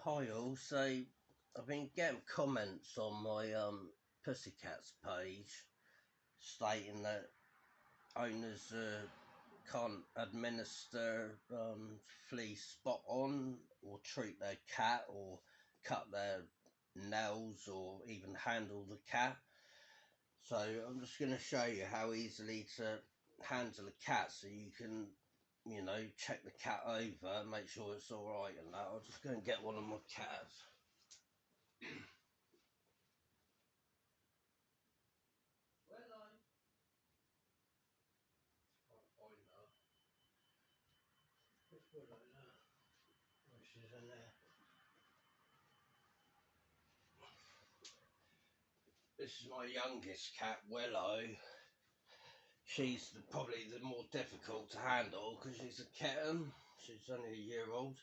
Hi all, so I've been getting comments on my Pussycats page stating that owners can't administer flea spot on or treat their cat or cut their nails or even handle the cat. So I'm just going to show you how easily to handle a cat so you can, check the cat over, make sure it's alright and that. I'll just go and get one of my cats. Well, find her. Which one I know? Oh, she's in there. This is my youngest cat, Willow. Probably the more difficult to handle because she's a kitten. She's only a year old.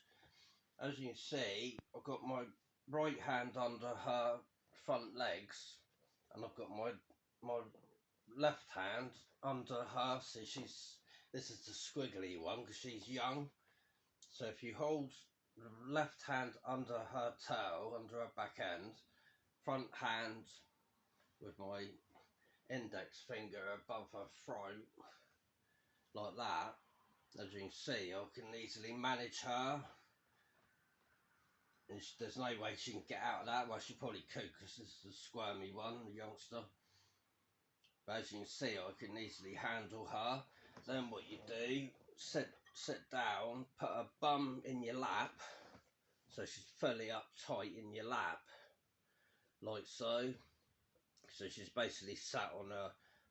As you can see, I've got my right hand under her front legs, and I've got my left hand under her. See, this is the squiggly one because she's young. So if you hold the left hand under her tail, under her back end, front hand with my index finger above her throat, like that, as you can see, I can easily manage her. And there's no way she can get out of that. Well, she probably could because this is a squirmy one, the youngster. But as you can see, I can easily handle her. Then what you do, sit down, put her bum in your lap, so she's fully uptight in your lap, like so. So she's basically sat on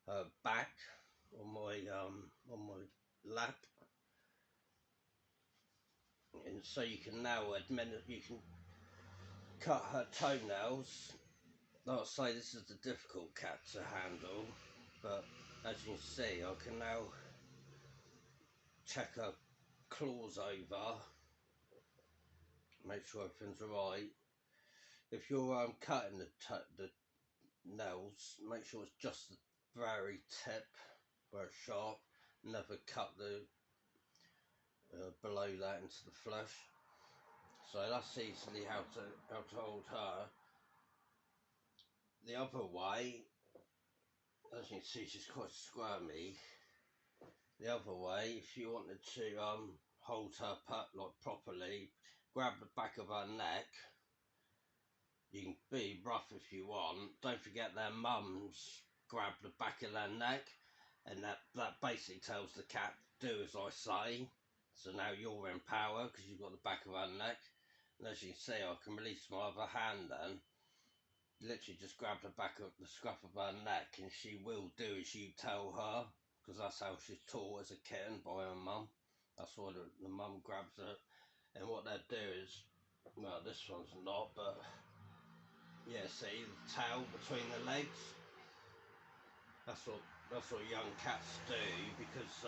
her back on my lap, and so you can now you can cut her toenails. Like I say, this is the difficult cat to handle, but as you can see, I can now check her claws over, make sure everything's alright. If you're cutting the nails, make sure it's just the very tip where it's sharp. Never cut the below that into the flesh. So that's easily how to hold her. The other way, as you can see, she's quite squirmy. The other way, if you wanted to hold her like properly, grab the back of her neck. You can be rough if you want. Don't forget their mums grab the back of their neck, and that basically tells the cat, do as I say. So now you're in power because you've got the back of her neck. And as you can see, I can release my other hand then. Literally just grab the back of the scruff of her neck, and she will do as you tell her, because that's how she's taught as a kitten by her mum. That's why the mum grabs her. And what they'll do is, well, this one's not, but yeah, see the tail between the legs. That's what young cats do, because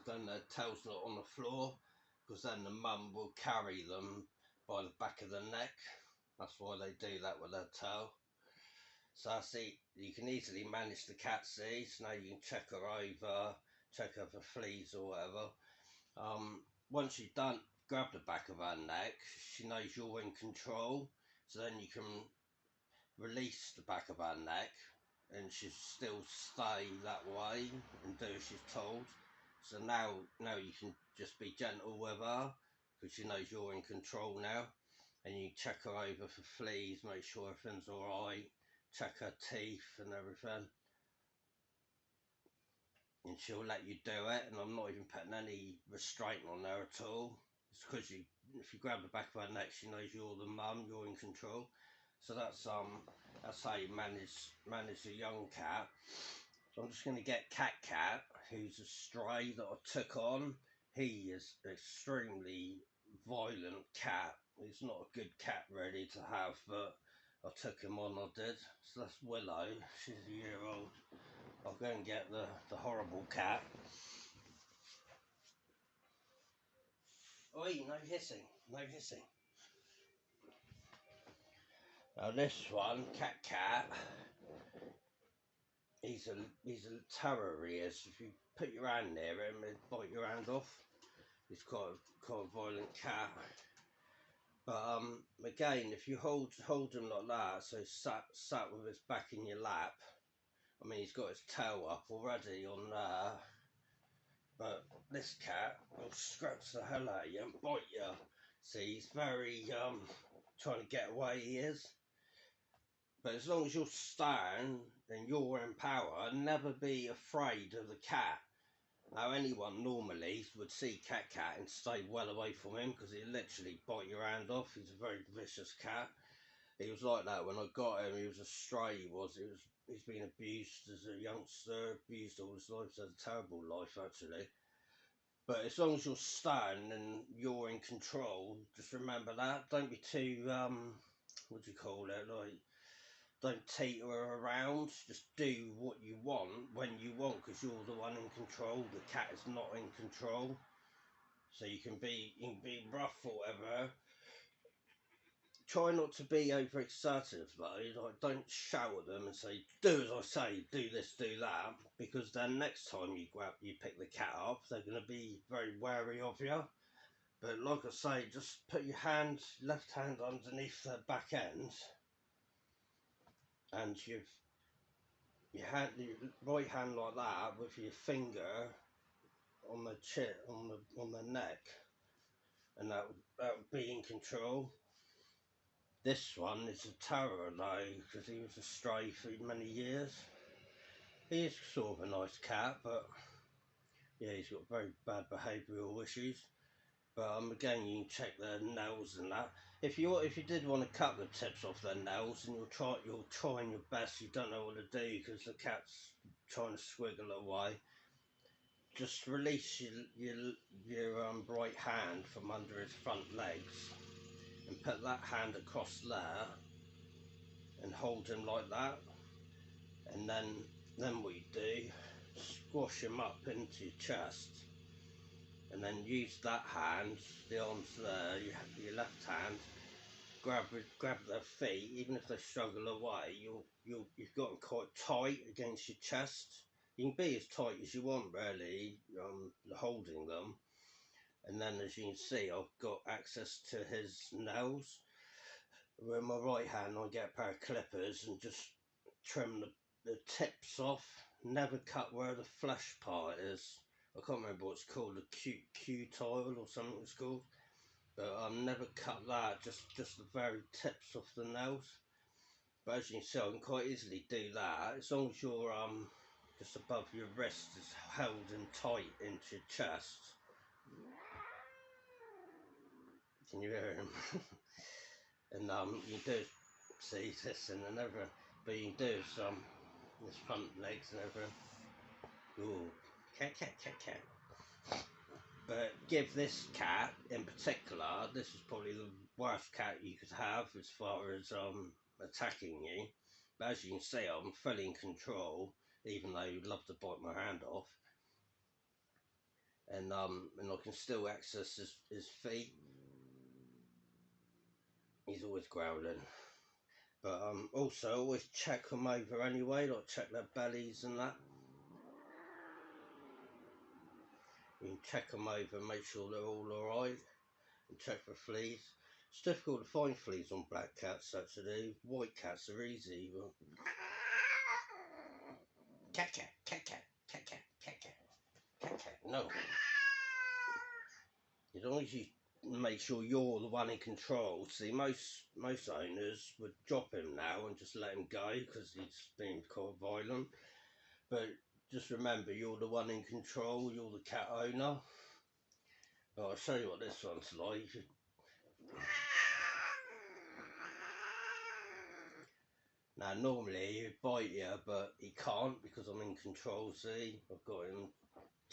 then their tail's not on the floor, because then the mum will carry them by the back of the neck. That's why they do that with their tail. So I see you can easily manage the cat, see, so now you can check her over, check her for fleas or whatever. Once you've done, grab the back of her neck, she knows you're in control, so then you can release the back of her neck, and she'll still stay that way and do as she's told. So now you can just be gentle with her because she knows you're in control now, and you check her over for fleas, make sure everything's all right, check her teeth and everything, and she'll let you do it. And I'm not even putting any restraint on her at all. It's because if you grab the back of her neck, she knows you're the mum, you're in control. So that's how you manage a young cat. So I'm just going to get Cat, who's a stray that I took on. He is an extremely violent cat. He's not a good cat really to have, but I took him on, I did. So that's Willow, she's a year old. I'll go and get the horrible cat. Oi, no hissing, no hissing. Now this one, Cat, he's a terror, he is. If you put your hand near him, he'll bite your hand off. He's quite a violent cat. But again, if you hold him like that, so sat with his back in your lap. I mean, he's got his tail up already on there. But this cat will scratch the hell out of you and bite you. See, he's very trying to get away. He is. But as long as you're stern and you're in power, never be afraid of the cat. Now, anyone normally would see Cat and stay well away from him because he'll literally bite your hand off. He's a very vicious cat. He was like that when I got him. He was a stray. He's been abused as a youngster, abused all his life. He's had a terrible life actually. But as long as you're stern and you're in control, just remember that. Don't be too what do you call it? Like, don't teeter around. Just do what you want when you want, because you're the one in control. The cat is not in control. So you can be rough or whatever. Try not to be overexertive though. Like, don't shout at them and say, "Do as I say, do this, do that," because then next time you pick the cat up, they're going to be very wary of you. But like I say, just put your left hand underneath their back end, and your right hand like that with your finger on the chin, on the neck, and that would be in control. This one is a terror though, because he was a stray for many years. He is sort of a nice cat, but yeah, he's got very bad behavioural issues. But again, you can check their nails and that. If you did want to cut the tips off their nails, and you're trying your best, you don't know what to do because the cat's trying to squiggle away. Just release your right hand from under his front legs and put that hand across there and hold him like that. And then what you do, squash him up into your chest, and then use that hand, the arms there, your left hand, grab their feet. Even if they struggle away, you've got them quite tight against your chest. You can be as tight as you want, really, holding them. And then, as you can see, I've got access to his nails. With my right hand, I get a pair of clippers and just trim the tips off. Never cut where the flesh part is. I can't remember what it's called, a cutile or something it's called. But never cut that, just the very tips off the nails. But as you can see, I can quite easily do that, as long as your just above your wrist is held in tight into your chest. Can you hear him? And you do see this and everything, but you do some his front legs and everything. Ooh, cat. But give this cat in particular, this is probably the worst cat you could have as far as attacking you. But as you can see, I'm fully in control, even though he'd love to bite my hand off. And I can still access his feet. He's always growling. But also always check them over anyway, like check their bellies and that. You can check them over, make sure they're all alright, and check for fleas. It's difficult to find fleas on black cats actually. White cats are easy, but cat. No. As long as you make sure you're the one in control. See, most owners would drop him now and just let him go because he's been quite violent. But just remember, you're the one in control. You're the cat owner. I'll show you what this one's like. Now, normally he'd bite you, but he can't because I'm in control, see? I've got him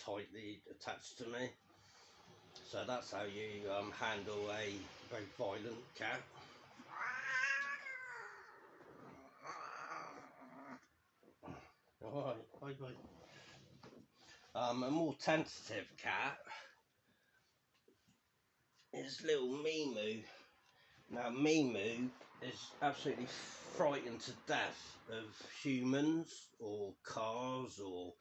tightly attached to me. So that's how you handle a very violent cat. Alright, bye. A more tentative cat is little Mimu. Now, Mimu is absolutely frightened to death of humans or cars or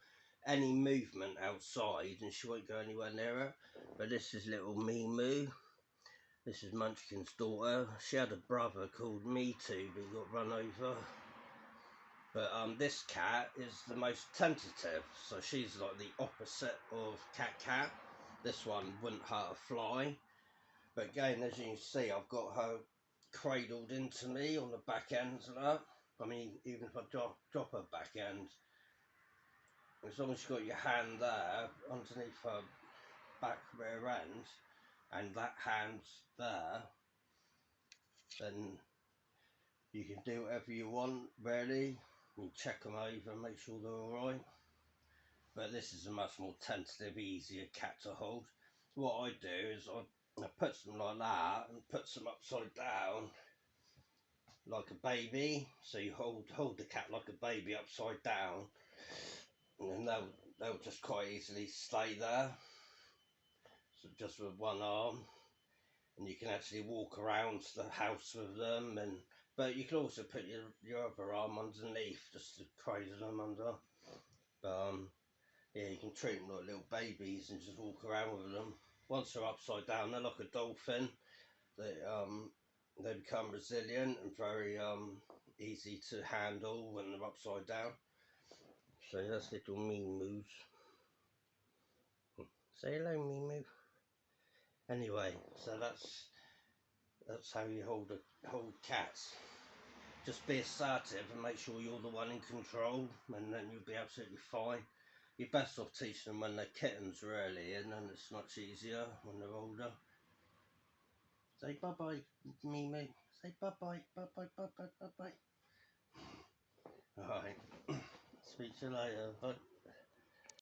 any movement outside, and she won't go anywhere near her. But this is little Mimu. This is Munchkin's daughter. She had a brother called Me Too, but he got run over. But this cat is the most tentative, so she's like the opposite of Cat. This one wouldn't hurt a fly. But again, as you can see, I've got her cradled into me on the back end of that. I mean, even if I drop her back end, as long as you've got your hand there underneath her back rear end, and that hand's there, then you can do whatever you want, really. You check them over, make sure they're alright. But this is a much more tentative, easier cat to hold. What I do is I put them like that and put them upside down like a baby. So you hold the cat like a baby upside down, and then they'll just quite easily stay there. So just with one arm, and you can actually walk around the house with them. But you can also put your other arm underneath just to cradle them under. But yeah, you can treat them like little babies and just walk around with them. Once they're upside down, they're like a dolphin. They become resilient and very easy to handle when they're upside down. So that's little Mimus. Say hello, Mimu. Anyway, so that's how you hold cats. Just be assertive and make sure you're the one in control, and then you'll be absolutely fine. You're best off teaching them when they're kittens, really, and then it's much easier when they're older. Say bye-bye, Mimi. Say bye-bye, bye-bye, bye-bye, bye-bye. Alright. Speak to you later. Bye.